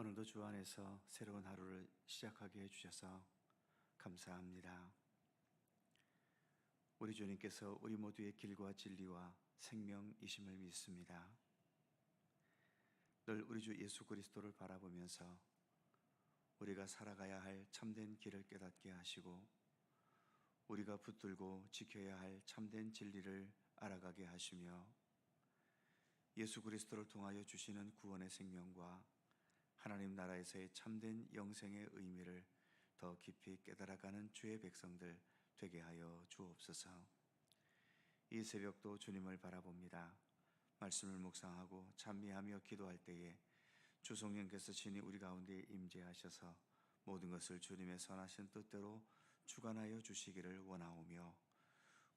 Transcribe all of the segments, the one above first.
오늘도 주 안에서 새로운 하루를 시작하게 해주셔서 감사합니다. 우리 주님께서 우리 모두의 길과 진리와 생명이심을 믿습니다. 늘 우리 주 예수 그리스도를 바라보면서 우리가 살아가야 할 참된 길을 깨닫게 하시고 우리가 붙들고 지켜야 할 참된 진리를 알아가게 하시며 예수 그리스도를 통하여 주시는 구원의 생명과 하나님 나라에서의 참된 영생의 의미를 더 깊이 깨달아가는 주의 백성들 되게 하여 주옵소서. 이 새벽도 주님을 바라봅니다. 말씀을 묵상하고 찬미하며 기도할 때에 주 성령께서 친히 우리 가운데 임재하셔서 모든 것을 주님의 선하신 뜻대로 주관하여 주시기를 원하오며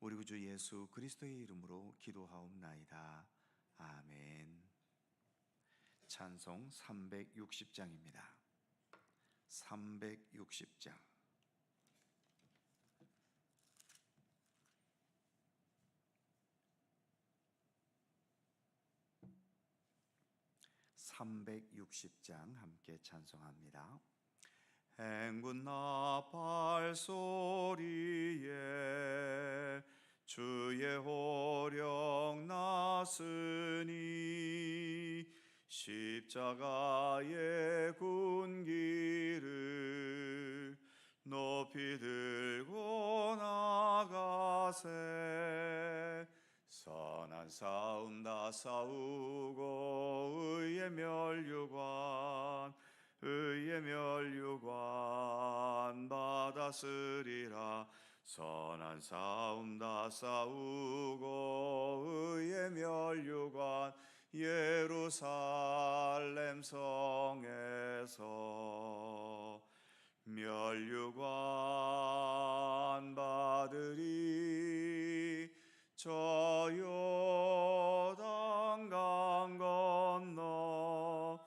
우리 구주 예수 그리스도의 이름으로 기도하옵나이다. 아멘. 찬송 360장입니다. 360장. 함께 찬송합니다. 행군 나팔 소리에 주의 호령 났으니 십자가의 군기를 높이 들고 나가세. 선한 싸움 다 싸우고 의의 멸류관 받았으리라. 선한 싸움 다 싸우고 의의 멸류관 예루살렘 성에서 멸류관 받으리. 저 요단강 건너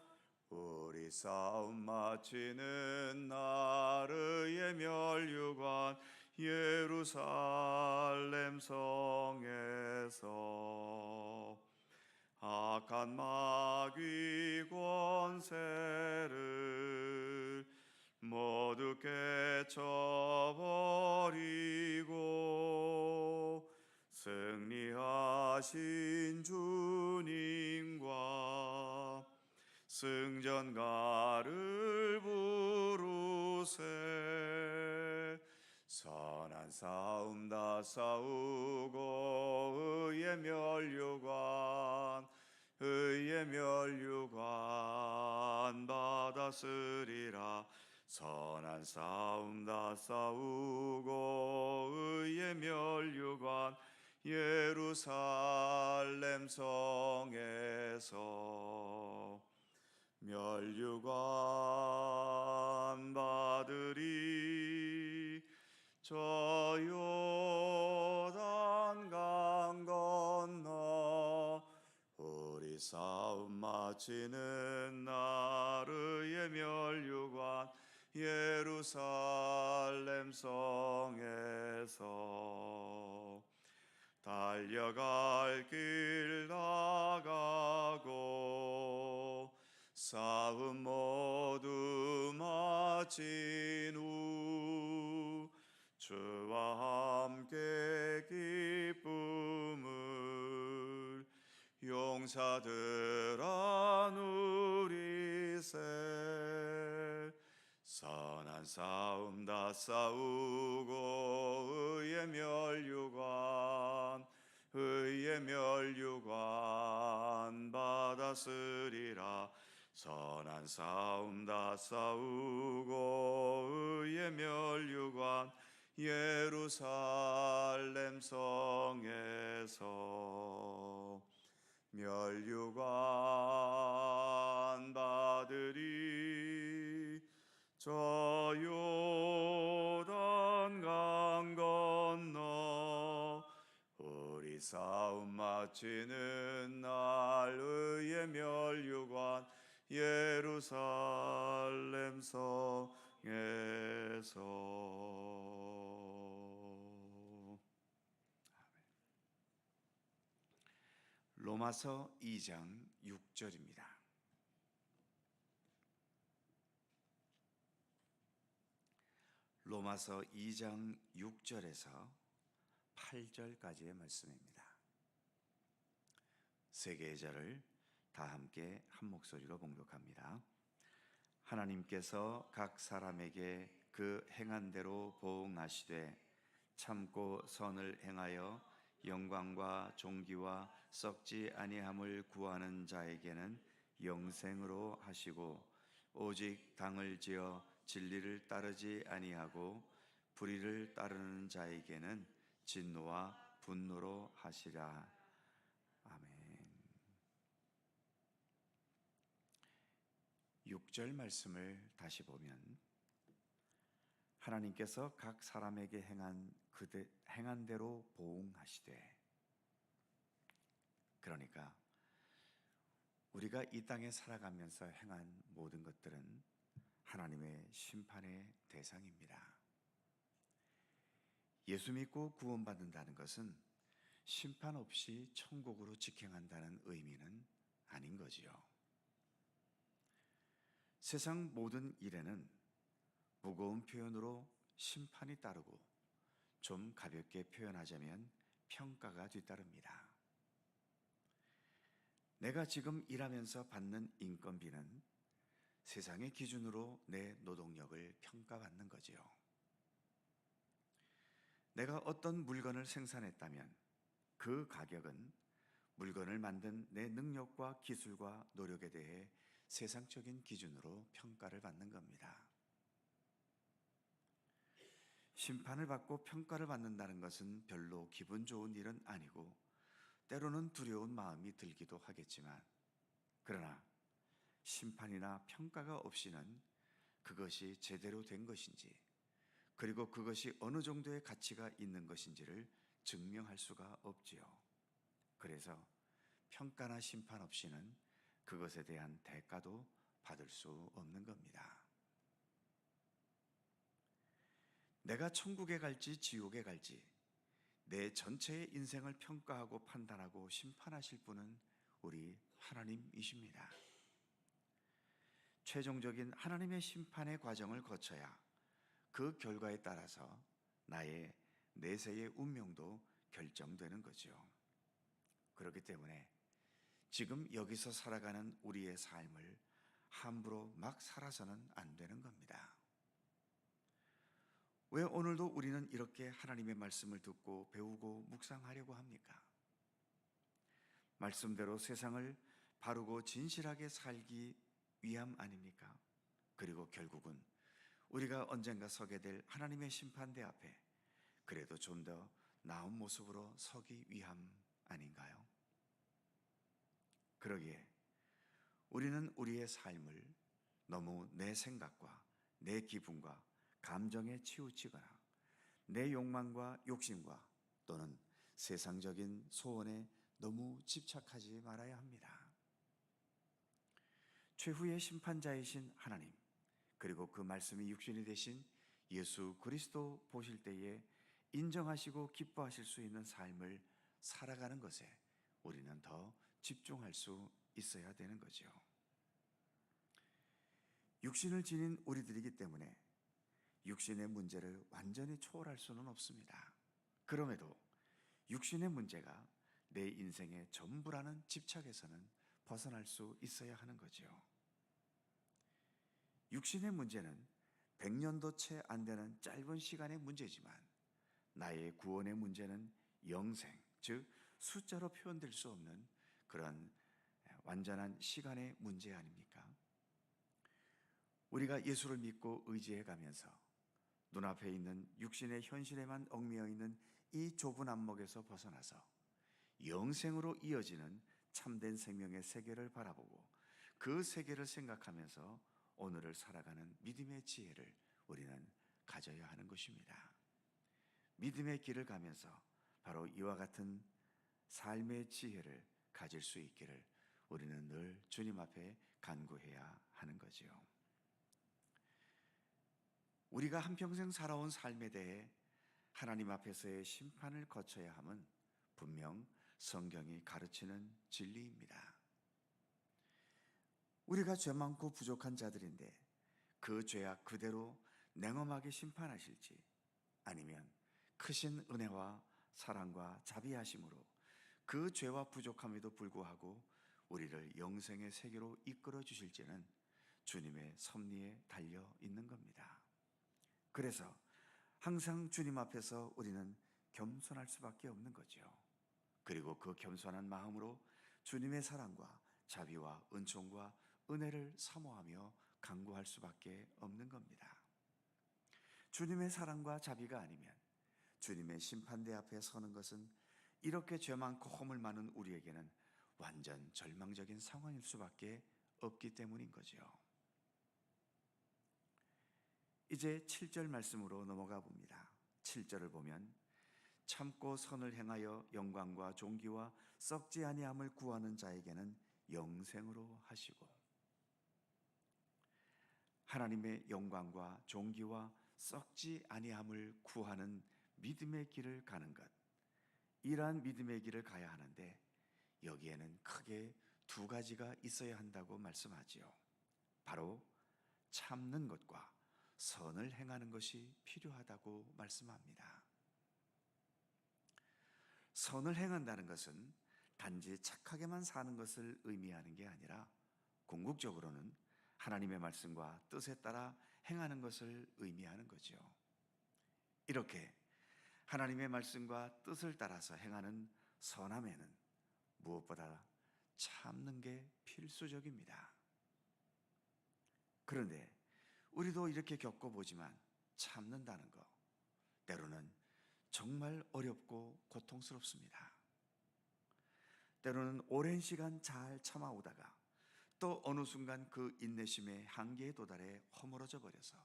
우리 싸움 마치는 날 의의 멸류관 예루살렘 성에서 악한 마귀 권세를 모두 깨쳐버리고 승리하신 주님과 승전가를 부르세. 선한 싸움 다 싸우고 의의 멸류관 받았으리라. 선한 싸움 다 싸우고 의의 멸류관 예루살렘 성에서 멸류관 받으리. 저 요단강 건너 우리 싸움 마치는 날 의의 멸류관 예루살렘 성에서 달려갈 길 나가고 싸움 모두 마친 후 주와 함께 기쁨을 용사들아 누리세. 선한 싸움 다 싸우고 의의 멸류관 받았으리라. 선한 싸움 다 싸우고 의의 멸류관 예루살렘 성에서 멸류관 받으리. 저 요단강 건너 우리 싸움 마치는 날 의의 멸류관 예루살렘 성에서. 로마서 2장 6절입니다. 로마서 2장 6절에서 8절까지의 말씀입니다. 세 개의 절을 다 함께 한 목소리로 봉독합니다. 하나님께서 각 사람에게 그 행한 대로 보응하시되 참고 선을 행하여 영광과 존귀와 썩지 아니함을 구하는 자에게는 영생으로 하시고, 오직 당을 지어 진리를 따르지 아니하고 불의를 따르는 자에게는 진노와 분노로 하시라. 아멘. 6절 말씀을 다시 보면, 하나님께서 각 사람에게 행한 대로 보응하시되, 그러니까 우리가 이 땅에 살아가면서 행한 모든 것들은 하나님의 심판의 대상입니다. 예수 믿고 구원받는다는 것은 심판 없이 천국으로 직행한다는 의미는 아닌 거지요. 세상 모든 일에는 무거운 표현으로 심판이 따르고, 좀 가볍게 표현하자면 평가가 뒤따릅니다. 내가 지금 일하면서 받는 인건비는 세상의 기준으로 내 노동력을 평가받는 거지요. 내가 어떤 물건을 생산했다면 그 가격은 물건을 만든 내 능력과 기술과 노력에 대해 세상적인 기준으로 평가를 받는 겁니다. 심판을 받고 평가를 받는다는 것은 별로 기분 좋은 일은 아니고 때로는 두려운 마음이 들기도 하겠지만, 그러나 심판이나 평가가 없이는 그것이 제대로 된 것인지, 그리고 그것이 어느 정도의 가치가 있는 것인지를 증명할 수가 없지요. 그래서 평가나 심판 없이는 그것에 대한 대가도 받을 수 없는 겁니다. 내가 천국에 갈지 지옥에 갈지 내 전체의 인생을 평가하고 판단하고 심판하실 분은 우리 하나님이십니다. 최종적인 하나님의 심판의 과정을 거쳐야 그 결과에 따라서 나의 내세의 운명도 결정되는 거죠. 그렇기 때문에 지금 여기서 살아가는 우리의 삶을 함부로 막 살아서는 안 되는 겁니다. 왜 오늘도 우리는 이렇게 하나님의 말씀을 듣고 배우고 묵상하려고 합니까? 말씀대로 세상을 바르고 진실하게 살기 위함 아닙니까? 그리고 결국은 우리가 언젠가 서게 될 하나님의 심판대 앞에 그래도 좀 더 나은 모습으로 서기 위함 아닌가요? 그러기에 우리는 우리의 삶을 너무 내 생각과 내 기분과 감정에 치우치거나 내 욕망과 욕심과 또는 세상적인 소원에 너무 집착하지 말아야 합니다. 최후의 심판자이신 하나님, 그리고 그 말씀이 육신이 되신 예수 그리스도 보실 때에 인정하시고 기뻐하실 수 있는 삶을 살아가는 것에 우리는 더 집중할 수 있어야 되는 거죠. 육신을 지닌 우리들이기 때문에 육신의 문제를 완전히 초월할 수는 없습니다. 그럼에도 육신의 문제가 내 인생의 전부라는 집착에서는 벗어날 수 있어야 하는 거죠. 육신의 문제는 100년도 채 안 되는 짧은 시간의 문제지만, 나의 구원의 문제는 영생, 즉 숫자로 표현될 수 없는 그런 완전한 시간의 문제 아닙니까? 우리가 예수를 믿고 의지해 가면서 눈앞에 있는 육신의 현실에만 얽매여 있는 이 좁은 안목에서 벗어나서 영생으로 이어지는 참된 생명의 세계를 바라보고 그 세계를 생각하면서 오늘을 살아가는 믿음의 지혜를 우리는 가져야 하는 것입니다. 믿음의 길을 가면서 바로 이와 같은 삶의 지혜를 가질 수 있기를 우리는 늘 주님 앞에 간구해야 하는 거지요. 우리가 한평생 살아온 삶에 대해 하나님 앞에서의 심판을 거쳐야 함은 분명 성경이 가르치는 진리입니다. 우리가 죄 많고 부족한 자들인데 그 죄악 그대로 냉엄하게 심판하실지, 아니면 크신 은혜와 사랑과 자비하심으로 그 죄와 부족함에도 불구하고 우리를 영생의 세계로 이끌어 주실지는 주님의 섭리에 달려 있는 겁니다. 그래서 항상 주님 앞에서 우리는 겸손할 수밖에 없는 거죠. 그리고 그 겸손한 마음으로 주님의 사랑과 자비와 은총과 은혜를 사모하며 간구할 수밖에 없는 겁니다. 주님의 사랑과 자비가 아니면 주님의 심판대 앞에 서는 것은 이렇게 죄 많고 허물 많은 우리에게는 완전 절망적인 상황일 수밖에 없기 때문인 거죠. 이제 7절 말씀으로 넘어가 봅니다. 7절을 보면 참고 선을 행하여 영광과 존귀와 썩지 아니함을 구하는 자에게는 영생으로 하시고, 하나님의 영광과 존귀와 썩지 아니함을 구하는 믿음의 길을 가는 것, 이러한 믿음의 길을 가야 하는데 여기에는 크게 두 가지가 있어야 한다고 말씀하지요. 바로 참는 것과 선을 행하는 것이 필요하다고 말씀합니다. 선을 행한다는 것은 단지 착하게만 사는 것을 의미하는 게 아니라 궁극적으로는 하나님의 말씀과 뜻에 따라 행하는 것을 의미하는 거죠. 이렇게 하나님의 말씀과 뜻을 따라서 행하는 선함에는 무엇보다 참는 게 필수적입니다. 그런데 우리도 이렇게 겪어보지만 참는다는 거 때로는 정말 어렵고 고통스럽습니다. 때로는 오랜 시간 잘 참아오다가 또 어느 순간 그 인내심의 한계에 도달해 허물어져 버려서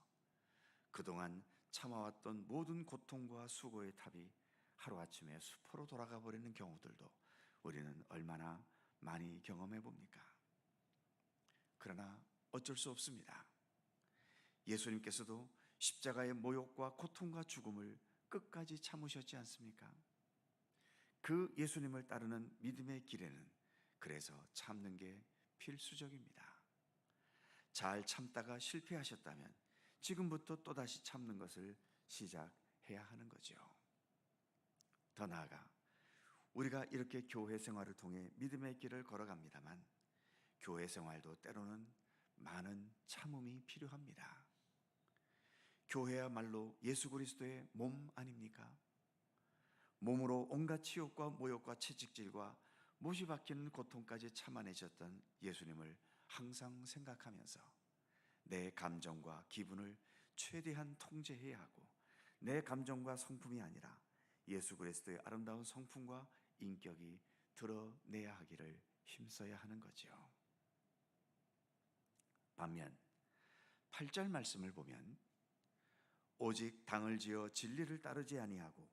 그동안 참아왔던 모든 고통과 수고의 탑이 하루아침에 수포로 돌아가 버리는 경우들도 우리는 얼마나 많이 경험해 봅니까? 그러나 어쩔 수 없습니다. 예수님께서도 십자가의 모욕과 고통과 죽음을 끝까지 참으셨지 않습니까? 그 예수님을 따르는 믿음의 길에는 그래서 참는 게 필수적입니다. 잘 참다가 실패하셨다면 지금부터 또다시 참는 것을 시작해야 하는 거죠. 더 나아가 우리가 이렇게 교회 생활을 통해 믿음의 길을 걸어갑니다만 교회 생활도 때로는 많은 참음이 필요합니다. 교회야말로 예수 그리스도의 몸 아닙니까? 몸으로 온갖 치욕과 모욕과 채찍질과 못이 박히는 고통까지 참아내셨던 예수님을 항상 생각하면서 내 감정과 기분을 최대한 통제해야 하고 내 감정과 성품이 아니라 예수 그리스도의 아름다운 성품과 인격이 드러내야 하기를 힘써야 하는 거죠. 반면 8절 말씀을 보면 오직 당을 지어 진리를 따르지 아니하고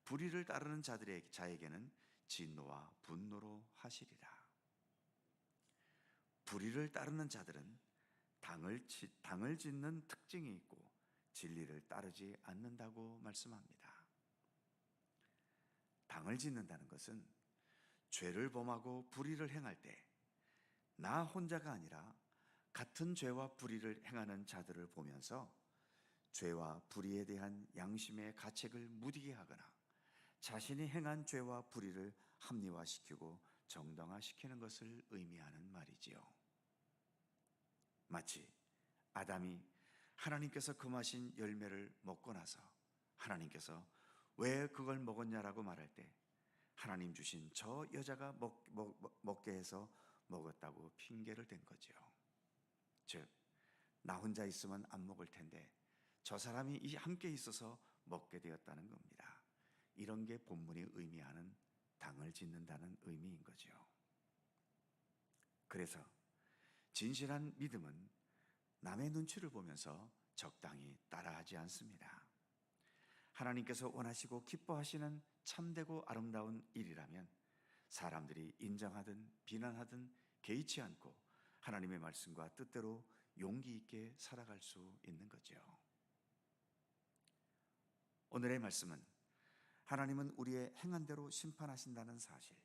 불의를 따르는 자에게는 진노와 분노로 하시리라. 불의를 따르는 자들은 당을 짓는 특징이 있고 진리를 따르지 않는다고 말씀합니다. 당을 짓는다는 것은 죄를 범하고 불의를 행할 때 나 혼자가 아니라 같은 죄와 불의를 행하는 자들을 보면서 죄와 불의에 대한 양심의 가책을 무디게 하거나 자신이 행한 죄와 불의를 합리화시키고 정당화시키는 것을 의미하는 말이지요. 마치 아담이 하나님께서 금하신 열매를 먹고 나서 하나님께서 왜 그걸 먹었냐라고 말할 때 하나님 주신 저 여자가 먹게 해서 먹었다고 핑계를 댄 거죠. 즉, 나 혼자 있으면 안 먹을 텐데 저 사람이 함께 있어서 먹게 되었다는 겁니다. 이런 게 본문이 의미하는 당을 짓는다는 의미인 거죠. 그래서 진실한 믿음은 남의 눈치를 보면서 적당히 따라하지 않습니다. 하나님께서 원하시고 기뻐하시는 참되고 아름다운 일이라면 사람들이 인정하든 비난하든 개의치 않고 하나님의 말씀과 뜻대로 용기 있게 살아갈 수 있는 거죠. 오늘의 말씀은 하나님은 우리의 행한 대로 심판하신다는 사실,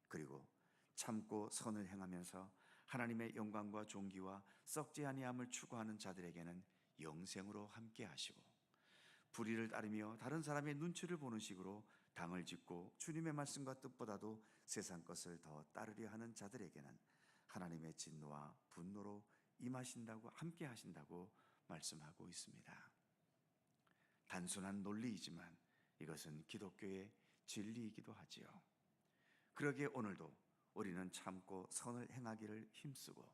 그리고 참고 선을 행하면서 하나님의 영광과 존귀와 썩지 아니함을 추구하는 자들에게는 영생으로 함께 하시고, 불의를 따르며 다른 사람의 눈치를 보는 식으로 당을 짓고 주님의 말씀과 뜻보다도 세상 것을 더 따르려 하는 자들에게는 하나님의 진노와 분노로 임하신다고, 함께 하신다고 말씀하고 있습니다. 단순한 논리이지만 이것은 기독교의 진리이기도 하지요. 그러기에 오늘도 우리는 참고 선을 행하기를 힘쓰고,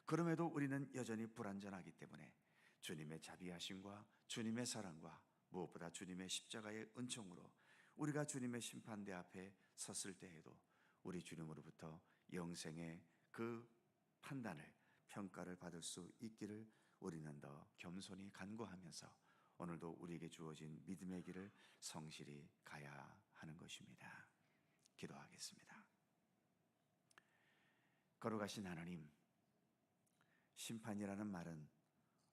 그럼에도 우리는 여전히 불완전하기 때문에 주님의 자비하심과 주님의 사랑과 무엇보다 주님의 십자가의 은총으로 우리가 주님의 심판대 앞에 섰을 때에도 우리 주님으로부터 영생의 그 판단을, 평가를 받을 수 있기를 우리는 더 겸손히 간구하면서 오늘도 우리에게 주어진 믿음의 길을 성실히 가야 하는 것입니다. 기도하겠습니다. 거룩하신 하나님, 심판이라는 말은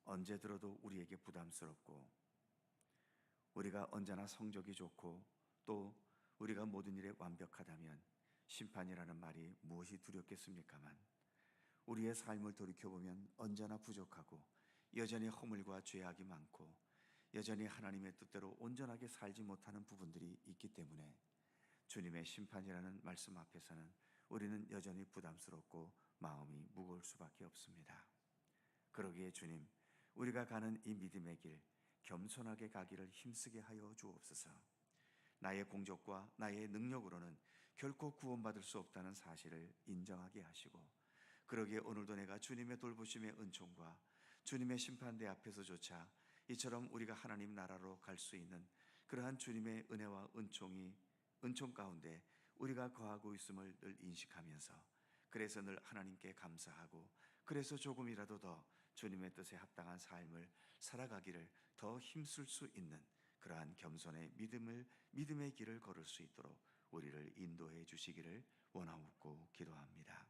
언제 들어도 우리에게 부담스럽고, 우리가 언제나 성적이 좋고 또 우리가 모든 일에 완벽하다면 심판이라는 말이 무엇이 두렵겠습니까만, 우리의 삶을 돌이켜보면 언제나 부족하고 여전히 허물과 죄악이 많고 여전히 하나님의 뜻대로 온전하게 살지 못하는 부분들이 있기 때문에 주님의 심판이라는 말씀 앞에서는 우리는 여전히 부담스럽고 마음이 무거울 수밖에 없습니다. 그러기에 주님, 우리가 가는 이 믿음의 길 겸손하게 가기를 힘쓰게 하여 주옵소서. 나의 공적과 나의 능력으로는 결코 구원받을 수 없다는 사실을 인정하게 하시고, 그러기에 오늘도 내가 주님의 돌보심의 은총과 주님의 심판대 앞에서조차 이처럼 우리가 하나님 나라로 갈 수 있는 그러한 주님의 은혜와 은총 가운데 우리가 거하고 있음을 늘 인식하면서, 그래서 늘 하나님께 감사하고, 그래서 조금이라도 더 주님의 뜻에 합당한 삶을 살아가기를 더 힘쓸 수 있는 그러한 겸손의 믿음의 길을 걸을 수 있도록 우리를 인도해 주시기를 원하옵고 기도합니다.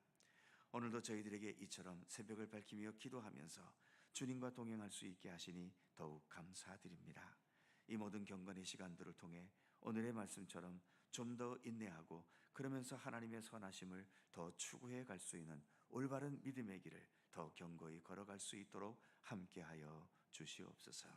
오늘도 저희들에게 이처럼 새벽을 밝히며 기도하면서 주님과 동행할 수 있게 하시니 더욱 감사드립니다. 이 모든 경건의 시간들을 통해 오늘의 말씀처럼 좀 더 인내하고, 그러면서 하나님의 선하심을 더 추구해 갈 수 있는 올바른 믿음의 길을 더 견고히 걸어갈 수 있도록 함께하여 주시옵소서.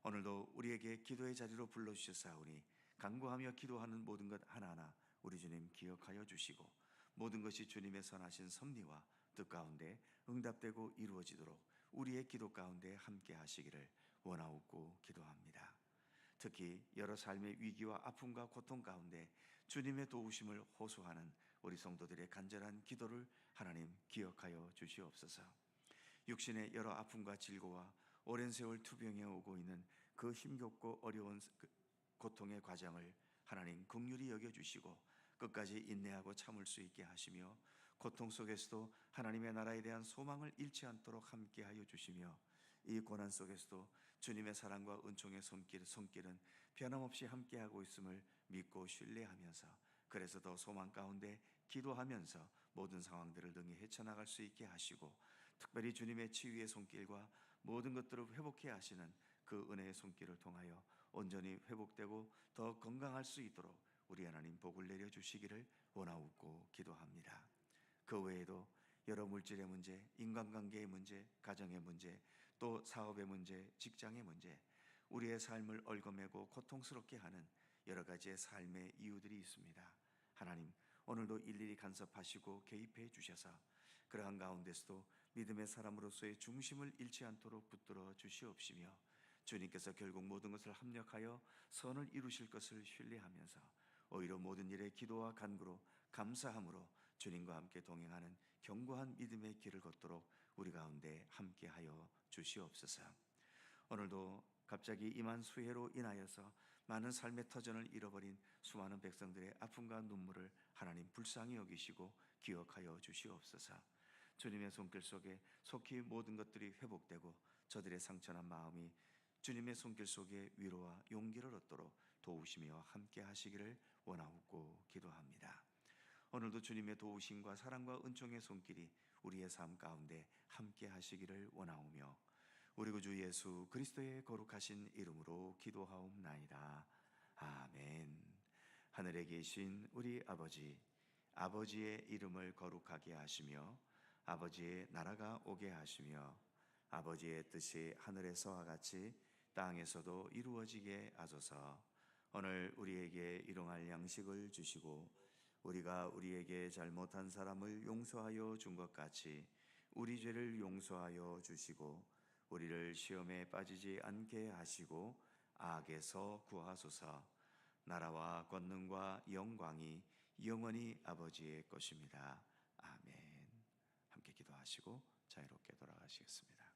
오늘도 우리에게 기도의 자리로 불러주셨사오니 간구하며 기도하는 모든 것 하나하나 우리 주님 기억하여 주시고, 모든 것이 주님의 선하신 섭리와 뜻 가운데 응답되고 이루어지도록 우리의 기도 가운데 함께 하시기를 원하옵고 기도합니다. 특히 여러 삶의 위기와 아픔과 고통 가운데 주님의 도우심을 호소하는 우리 성도들의 간절한 기도를 하나님 기억하여 주시옵소서. 육신의 여러 아픔과 질고와 오랜 세월 투병해 오고 있는 그 힘겹고 어려운 고통의 과정을 하나님 긍휼히 여겨주시고 끝까지 인내하고 참을 수 있게 하시며, 고통 속에서도 하나님의 나라에 대한 소망을 잃지 않도록 함께하여 주시며, 이 고난 속에서도 주님의 사랑과 은총의 손길은 변함없이 함께하고 있음을 믿고 신뢰하면서, 그래서 더 소망 가운데 기도하면서 모든 상황들을 능히 헤쳐나갈 수 있게 하시고, 특별히 주님의 치유의 손길과 모든 것들을 회복해 하시는 그 은혜의 손길을 통하여 온전히 회복되고 더 건강할 수 있도록 우리 하나님 복을 내려주시기를 원하옵고 기도합니다. 그 외에도 여러 물질의 문제, 인간관계의 문제, 가정의 문제, 또 사업의 문제, 직장의 문제, 우리의 삶을 얽어매고 고통스럽게 하는 여러 가지의 삶의 이유들이 있습니다. 하나님, 오늘도 일일이 간섭하시고 개입해 주셔서 그러한 가운데서도 믿음의 사람으로서의 중심을 잃지 않도록 붙들어 주시옵시며, 주님께서 결국 모든 것을 합력하여 선을 이루실 것을 신뢰하면서 오히려 모든 일에 기도와 간구로 감사함으로 주님과 함께 동행하는 견고한 믿음의 길을 걷도록 우리 가운데 함께하여 주시옵소서. 오늘도 갑자기 임한 수해로 인하여서 많은 삶의 터전을 잃어버린 수많은 백성들의 아픔과 눈물을 하나님 불쌍히 여기시고 기억하여 주시옵소서. 주님의 손길 속에 속히 모든 것들이 회복되고 저들의 상처난 마음이 주님의 손길 속에 위로와 용기를 얻도록 도우시며 함께 하시기를 원하옵고 기도합니다. 오늘도 주님의 도우심과 사랑과 은총의 손길이 우리의 삶 가운데 함께 하시기를 원하오며, 우리 구주 예수 그리스도의 거룩하신 이름으로 기도하옵나이다. 아멘. 하늘에 계신 우리 아버지, 아버지의 이름을 거룩하게 하시며 아버지의 나라가 오게 하시며 아버지의 뜻이 하늘에서와 같이 땅에서도 이루어지게 하소서. 오늘 우리에게 일용할 양식을 주시고 우리가 우리에게 잘못한 사람을 용서하여 준 것 같이 우리 죄를 용서하여 주시고 우리를 시험에 빠지지 않게 하시고 악에서 구하소서. 나라와 권능과 영광이 영원히 아버지의 것입니다. 아멘. 함께 기도하시고 자유롭게 돌아가시겠습니다.